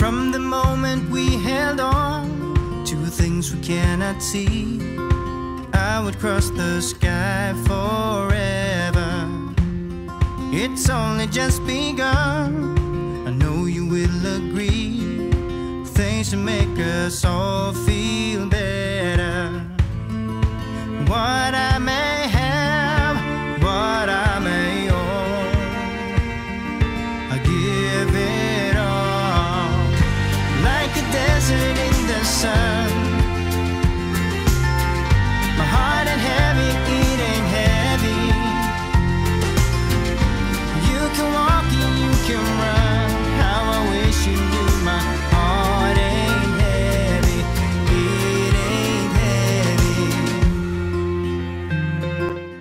From the moment we held on to things we cannot see, I would cross the sky forever. It's only just begun, I know you will agree. Things to make us all feel better. What I may have, what I may own, I give it all. Like a desert in the sun, my heart ain't heavy, it ain't heavy. You can walk and you can run, how I wish you knew my heart ain't heavy, it ain't heavy.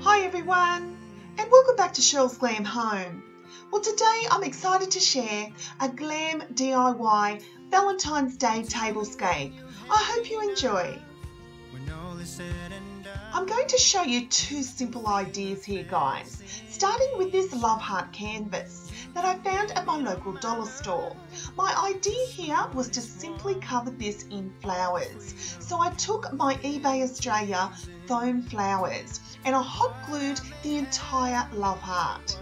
Hi everyone, and welcome back to Cheryl's Glam Home. Well, today I'm excited to share a Glam DIY Valentine's Day Tablescape. I hope you enjoy. I'm going to show you two simple ideas here, guys, starting with this love heart canvas that I found at my local dollar store. My idea here was to simply cover this in flowers. So I took my eBay Australia foam flowers and I hot glued the entire love heart.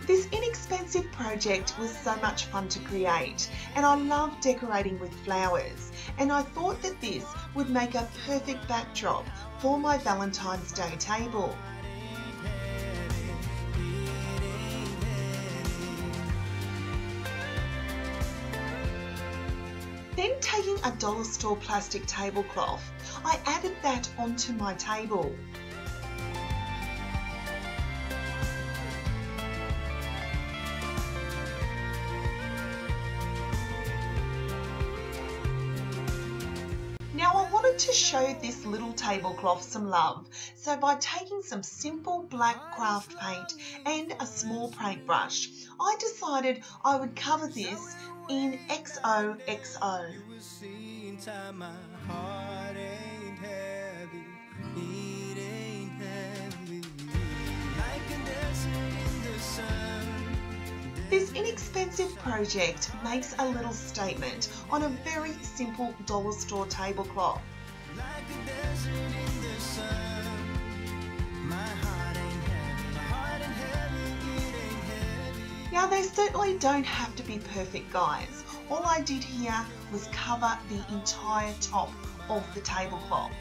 This inexpensive project was so much fun to create, and I love decorating with flowers, and I thought that this would make a perfect backdrop for my Valentine's Day table. Then taking a dollar store plastic tablecloth, I added that onto my table. Now I wanted to show this little tablecloth some love, so by taking some simple black craft paint and a small paintbrush, I decided I would cover this in XOXO. This inexpensive project makes a little statement on a very simple dollar store tablecloth. Now they certainly don't have to be perfect, guys. All I did here was cover the entire top of the tablecloth.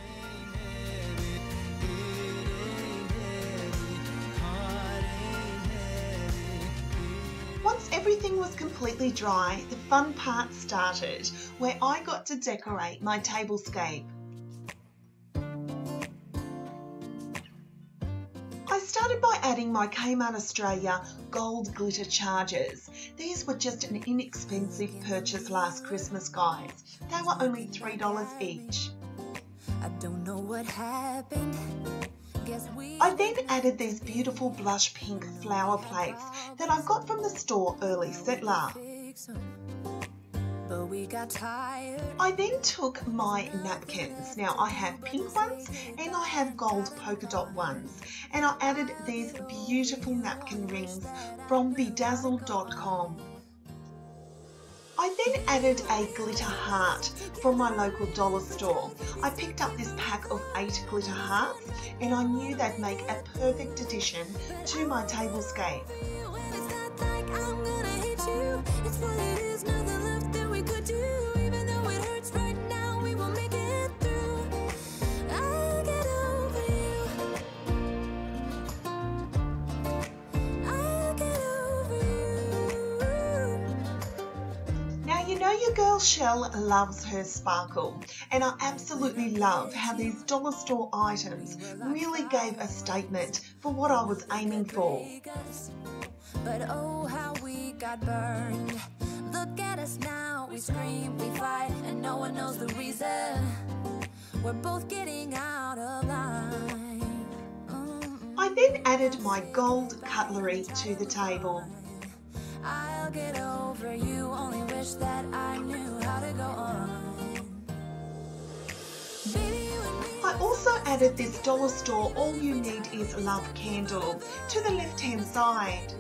Once everything was completely dry, the fun part started, where I got to decorate my tablescape. I started by adding my Kmart Australia gold glitter chargers. These were just an inexpensive purchase last Christmas, guys. They were only $3 each. I don't know what happened. I then added these beautiful blush pink flower plates that I got from the store Early Settler. I then took my napkins. Now I have pink ones and I have gold polka dot ones, and I added these beautiful napkin rings from bedazzled.com. I then added a glitter heart from my local dollar store. I picked up this pack of 8 glitter hearts and I knew they'd make a perfect addition to my tablescape. You know your girl Shell loves her sparkle, and I absolutely love how these dollar store items really gave a statement for what I was aiming for. But oh, how we got burned. Look at us now, we scream, we fight, and no one knows the reason. We're both getting out of line. I then added my gold cutlery to the table. I'll get over you, only wish that I knew how to go on. Baby, you and me. I I also added this dollar store All You Need Is Love candle to the left hand side.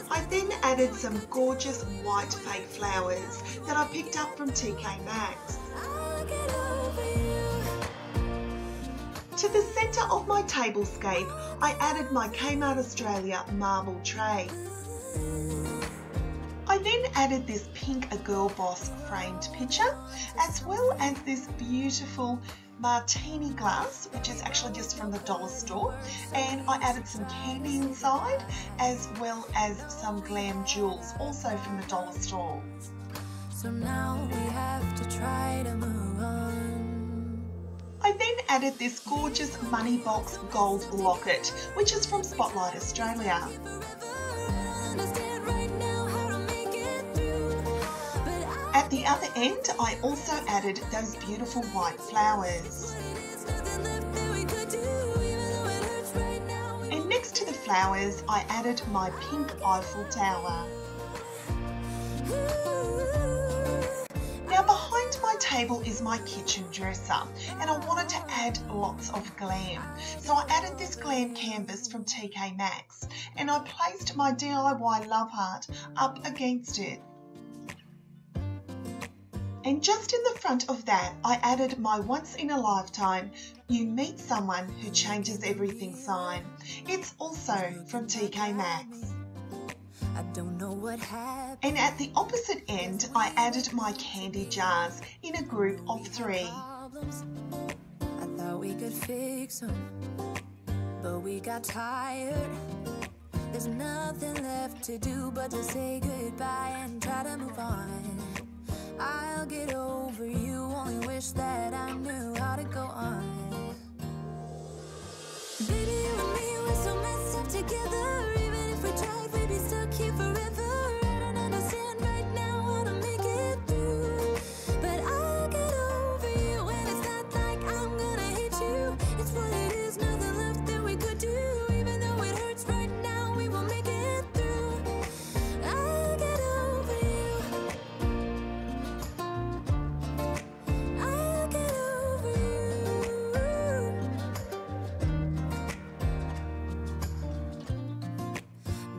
I then added some gorgeous white fake flowers that I picked up from TK Maxx. To the centre of my tablescape, I added my Kmart Australia marble tray. I then added this pink A Girl Boss framed picture, as well as this beautiful martini glass, which is actually just from the dollar store, and I added some candy inside, as well as some Glam jewels, also from the dollar store. So now we have to try to move on. I then added this gorgeous money box gold locket, which is from Spotlight Australia. At the other end, I also added those beautiful white flowers. And next to the flowers, I added my pink Eiffel Tower. Now behind my table is my kitchen dresser, and I wanted to add lots of glam. So I added this glam canvas from TK Maxx, and I placed my DIY love heart up against it. And just in the front of that, I added my once in a lifetime You Meet Someone Who Changes Everything sign. It's also from TK Maxx. I don't know what happened. And at the opposite end, I added my candy jars in a group of 3. I thought we could fix them, but we got tired. There's nothing left to do but to say goodbye and try to move on. I'll get over you, only wish that I knew how to go on. Baby, you and me, we're so messed up together. Even if we tried, we'd be stuck here forever. I don't understand right now how to make it through, but I'll get over you, and it's not like I'm gonna hate you. It's what it is, nothing left that we could do. Even though it hurts right now, we will make it through. I'll get over you. I'll get over you.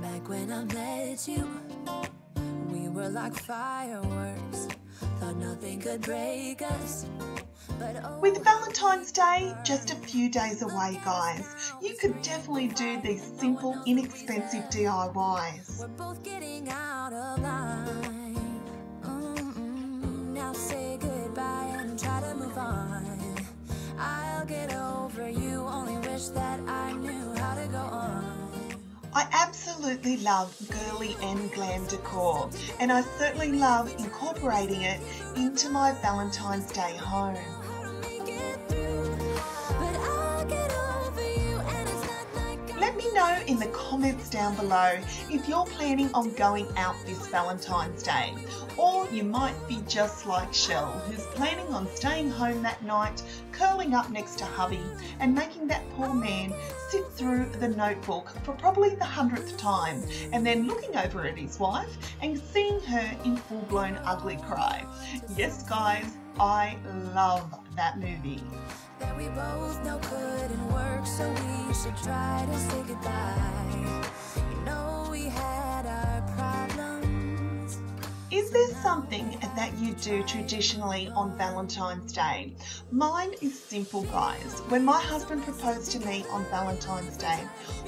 Back when I met you, we were like fireworks. Thought nothing could break us. But oh, With Valentine's Day just a few days away, guys, you could definitely do these simple, inexpensive DIYs. we're both getting out of line. Now say goodbye and try to move on. I'll get over you, only wish that I knew how to go on. I absolutely love girly and glam decor, and I certainly love incorporating it into my Valentine's Day home. Let me know in the comments down below if you're planning on going out this Valentine's Day, or you might be just like Shell, who's planning on staying home that night, curling up next to hubby and making that poor man sit through the notebook for probably the 100th time, and then looking over at his wife and seeing her in full-blown ugly cry. Yes guys, I love that movie. That we both know couldn't work, so we should try to say goodbye. You know we had our problems. Is there something that you do traditionally on Valentine's Day? Mine is simple, guys. When my husband proposed to me on Valentine's Day,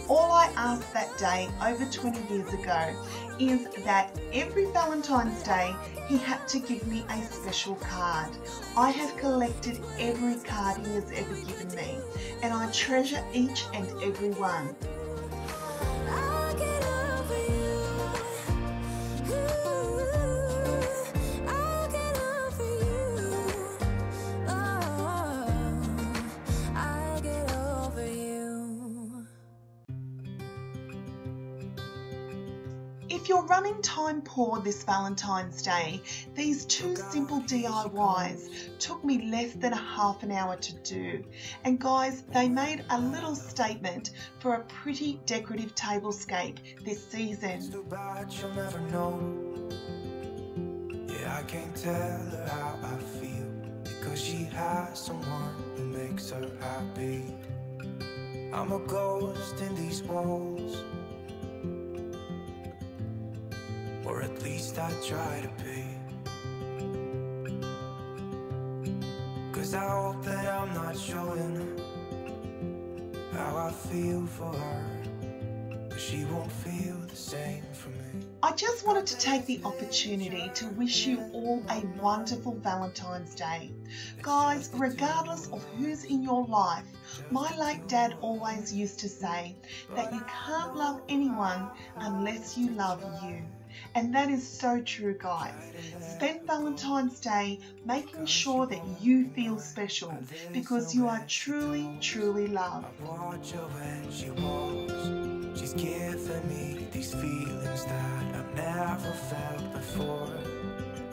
all I asked that day over 20 years ago is that every Valentine's Day he had to give me a special card. I have collected every card he has ever given me, and I treasure each and every one. I'll get over you. I'll get over you. Oh, I'll get over you. If If you're running time poor this Valentine's Day, these two simple DIYs took me less than a half an hour to do. And guys, they made a little statement for a pretty decorative tablescape this season. Too bad she'll never know. Yeah, I can't tell her how I feel, because she has someone who makes her happy. I'm a ghost in these walls, or at least I try to be. 'Cause I hope that I'm not showing how I feel for her, but she won't feel the same for me. I just wanted to take the opportunity to wish you all a wonderful Valentine's Day. Guys, regardless of who's in your life, my late dad always used to say that you can't love anyone unless you love you. And that is so true, guys. Spend Valentine's Day making sure that you feel special, because you are truly, truly loved. I watch her when she walks. She's giving me these feelings that I've never felt before.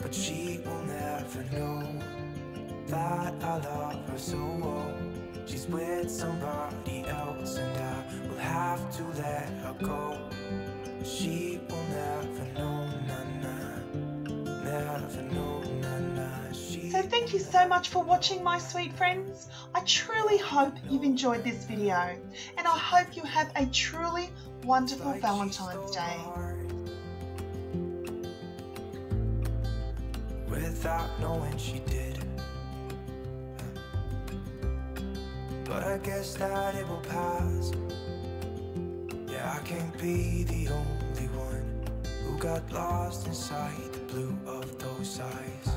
But she will never know that I love her so well. She's with somebody else and I will have to let her go. She will never know, na-na, never know, na-na. So thank you so much for watching, my sweet friends. I truly hope you've enjoyed this video, and I hope you have a truly wonderful Valentine's Day. Without knowing she did, but I guess that it will pass. Yeah, I can't be the only one who got lost inside the blue of those eyes.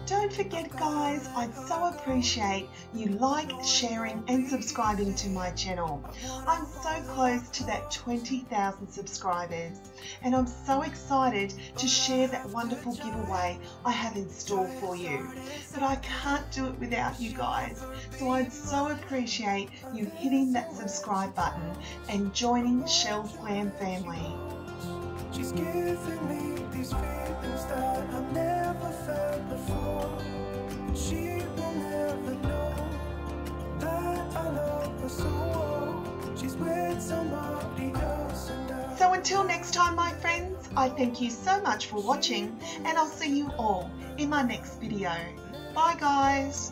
Don't forget, guys, I'd so appreciate you like, sharing and subscribing to my channel. I'm so close to that 20,000 subscribers, and I'm so excited to share that wonderful giveaway I have in store for you. But I can't do it without you guys, so I'd so appreciate you hitting that subscribe button and joining Shell's Glam family. She's giving me these feelings that I've never felt before. She will never know that I love her so well. She's with somebody else and So until next time, my friends, I thank you so much for watching, and I'll see you all in my next video. Bye, guys.